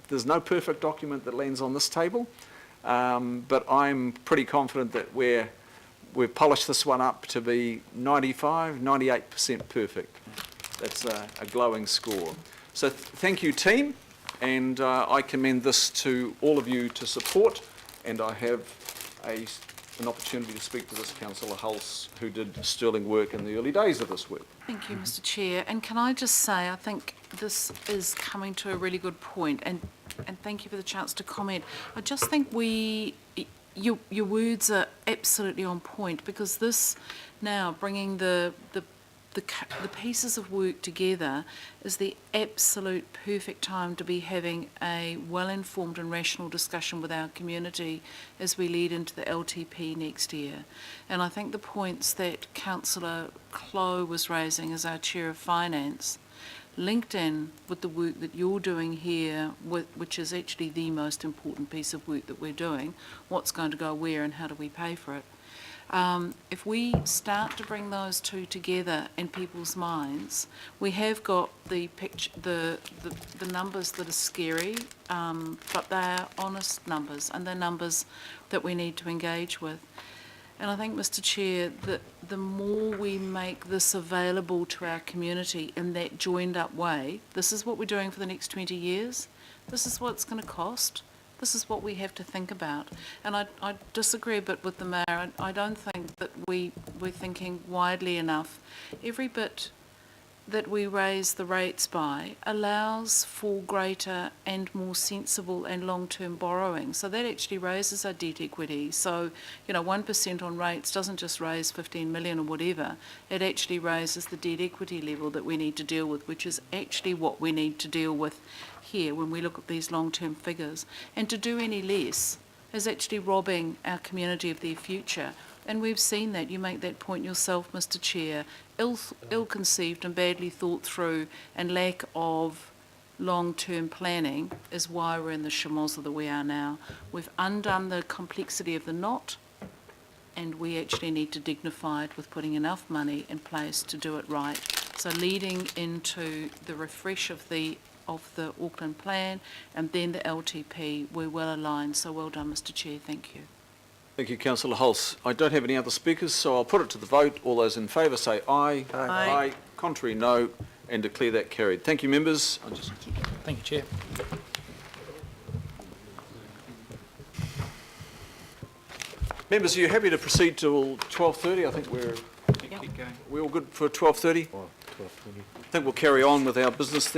There's no perfect document that lands on this table, but I'm pretty confident that we've polished this one up to be 95, 98% perfect. That's a glowing score. So thank you, team, and I commend this to all of you to support, and I have an opportunity to speak to this Councillor Hulse, who did sterling work in the early days of this work. Thank you, Mr. Chair. And can I just say, I think this is coming to a really good point, and thank you for the chance to comment. I just think your words are absolutely on point, because this now bringing the pieces of work together is the absolute perfect time to be having a well-informed and rational discussion with our community as we lead into the LTP next year. And I think the points that Councillor Clow was raising as our Chair of Finance, linked in with the work that you're doing here, which is actually the most important piece of work that we're doing, what's going to go where and how do we pay for it. If we start to bring those two together in people's minds, we have got the picture, the numbers that are scary, but they're honest numbers, and they're numbers that we need to engage with. And I think, Mr. Chair, that the more we make this available to our community in that joined up way, this is what we're doing for the next 20 years, this is what it's going to cost. This is what we have to think about. And I disagree a bit with the Mayor. I don't think that we're thinking widely enough. Every bit that we raise the rates by allows for greater and more sensible and long-term borrowing. So that actually raises our debt equity. So, 1% on rates doesn't just raise 15 million or whatever. It actually raises the debt equity level that we need to deal with, which is actually what we need to deal with here when we look at these long-term figures. And to do any less is actually robbing our community of their future. And we've seen that. You make that point yourself, Mr. Chair. Ill-conceived and badly thought through and lack of long-term planning is why we're in the schmozzle that we are now. We've undone the complexity of the knot, and we actually need to dignify it with putting enough money in place to do it right. So leading into the refresh of the Auckland plan and then the LTP, we're well aligned. So well done, Mr. Chair. Thank you. Thank you, Councillor Hulse. I don't have any other speakers, so I'll put it to the vote. All those in favour say aye. Aye. Aye. Contrary, no, and declare that carried. Thank you, members. Thank you, Chair. Members, are you happy to proceed till 12:30? I think we're all good for 12:30. I think we'll carry on with our business then.